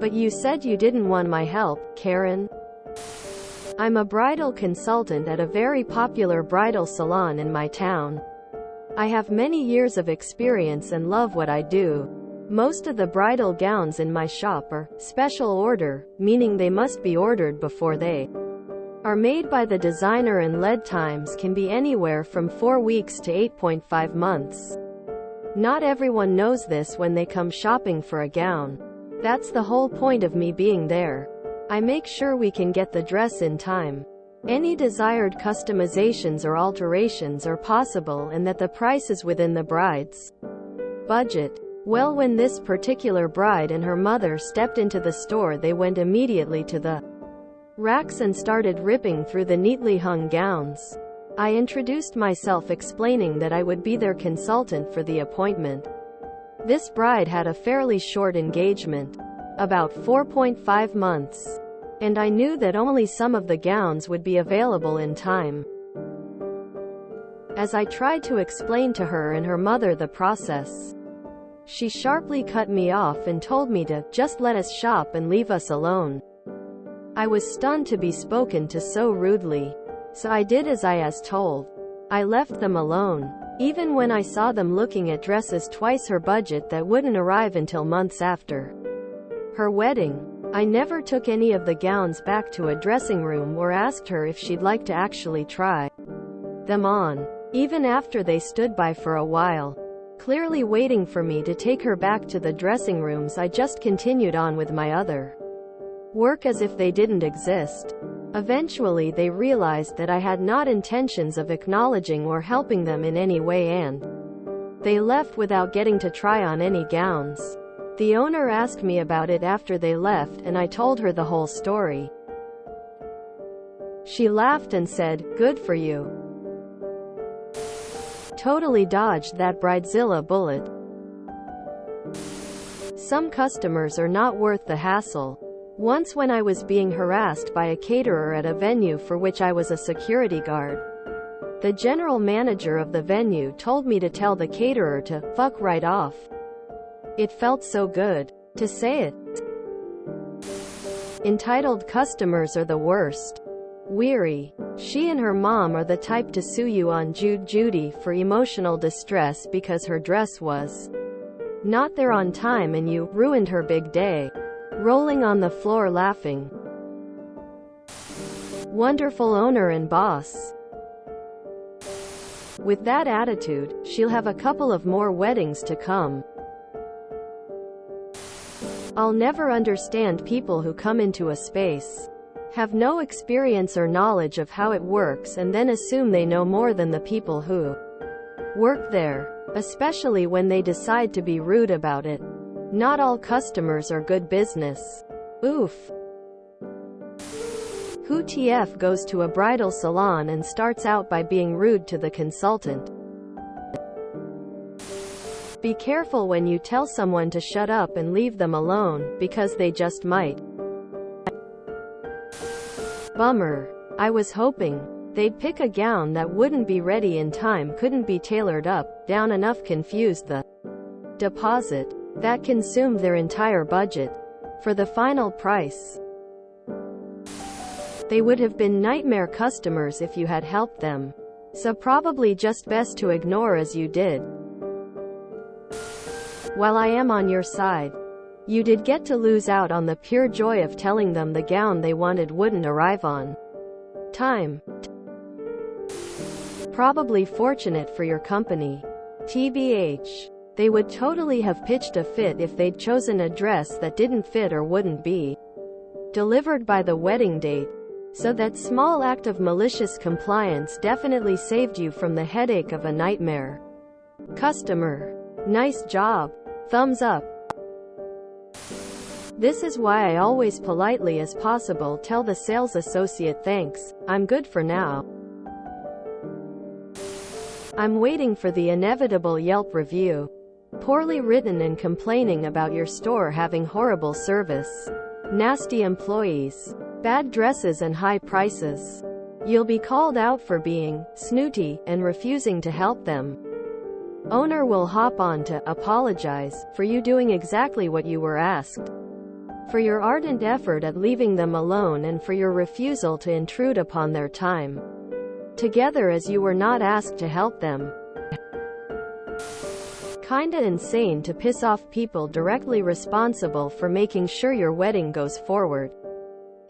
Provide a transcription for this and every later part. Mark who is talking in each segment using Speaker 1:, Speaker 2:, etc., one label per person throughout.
Speaker 1: But you said you didn't want my help, Karen. I'm a bridal consultant at a very popular bridal salon in my town. I have many years of experience and love what I do. Most of the bridal gowns in my shop are special order, meaning they must be ordered before they are made by the designer, and lead times can be anywhere from 4 weeks to 8.5 months. Not everyone knows this when they come shopping for a gown. That's the whole point of me being there. I make sure we can get the dress in time. Any desired customizations or alterations are possible, and that the price is within the bride's budget. Well, when this particular bride and her mother stepped into the store, they went immediately to the racks and started ripping through the neatly hung gowns. I introduced myself, explaining that I would be their consultant for the appointment. This bride had a fairly short engagement, about 4.5 months, and I knew that only some of the gowns would be available in time. As I tried to explain to her and her mother the process, she sharply cut me off and told me to just let us shop and leave us alone. I was stunned to be spoken to so rudely, so I did as I was told. I left them alone, even when I saw them looking at dresses twice her budget that wouldn't arrive until months after her wedding. I never took any of the gowns back to a dressing room or asked her if she'd like to actually try them on. Even after they stood by for a while, clearly waiting for me to take her back to the dressing rooms, I just continued on with my other work as if they didn't exist. Eventually they realized that I had not intentions of acknowledging or helping them in any way, and they left without getting to try on any gowns. The owner asked me about it after they left, and I told her the whole story. She laughed and said, "Good for you. Totally dodged that bridezilla bullet." Some customers are not worth the hassle. Once, when I was being harassed by a caterer at a venue for which I was a security guard, the general manager of the venue told me to tell the caterer to fuck right off. It felt so good to say it. Entitled customers are the worst. Weary. She and her mom are the type to sue you on Judy for emotional distress because her dress was not there on time and you ruined her big day. Rolling on the floor laughing. Wonderful owner and boss. With that attitude, she'll have a couple of more weddings to come. I'll never understand people who come into a space, have no experience or knowledge of how it works, and then assume they know more than the people who work there, especially when they decide to be rude about it. Not all customers are good business. Oof. Who TF goes to a bridal salon and starts out by being rude to the consultant? Be careful when you tell someone to shut up and leave them alone, because they just might. Bummer. I was hoping they'd pick a gown that wouldn't be ready in time, couldn't be tailored up, down enough, confused the deposit that consumed their entire budget for the final price. They would have been nightmare customers if you had helped them. So probably just best to ignore as you did. While I am on your side, you did get to lose out on the pure joy of telling them the gown they wanted wouldn't arrive on time. Probably fortunate for your company. TBH. They would totally have pitched a fit if they'd chosen a dress that didn't fit or wouldn't be delivered by the wedding date. So that small act of malicious compliance definitely saved you from the headache of a nightmare customer. Nice job. Thumbs up. This is why I always politely as possible tell the sales associate, "Thanks, I'm good for now. I'm waiting for the inevitable Yelp review. Poorly written and complaining about your store having horrible service, nasty employees, bad dresses and high prices. You'll be called out for being snooty and refusing to help them. Owner will hop on to apologize for you doing exactly what you were asked. for your ardent effort at leaving them alone, and for your refusal to intrude upon their time together as you were not asked to help them. Kinda insane to piss off people directly responsible for making sure your wedding goes forward.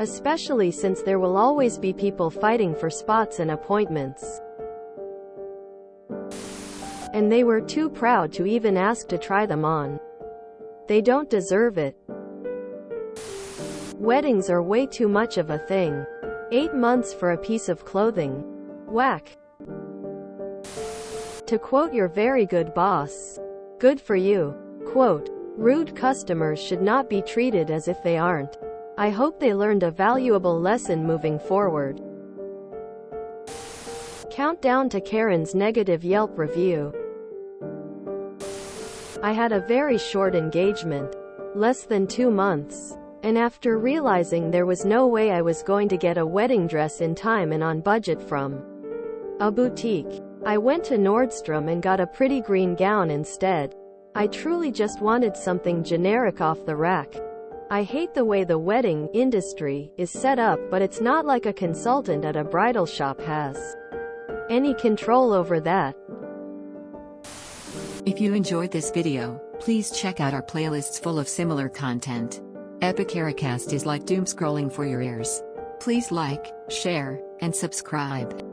Speaker 1: Especially since there will always be people fighting for spots and appointments. And they were too proud to even ask to try them on. They don't deserve it. Weddings are way too much of a thing. 8 months for a piece of clothing. Whack. To quote your very good boss, good for you. Quote, rude customers should not be treated as if they aren't. I hope they learned a valuable lesson moving forward. Countdown to Karen's negative Yelp review. I had a very short engagement, less than 2 months, and after realizing there was no way I was going to get a wedding dress in time and on budget from a boutique, I went to Nordstrom and got a pretty green gown instead. I truly just wanted something generic off the rack. I hate the way the wedding industry is set up, but it's not like a consultant at a bridal shop has any control over that.
Speaker 2: If you enjoyed this video, please check out our playlists full of similar content. Epicaricast is like doom scrolling for your ears. Please like, share, and subscribe.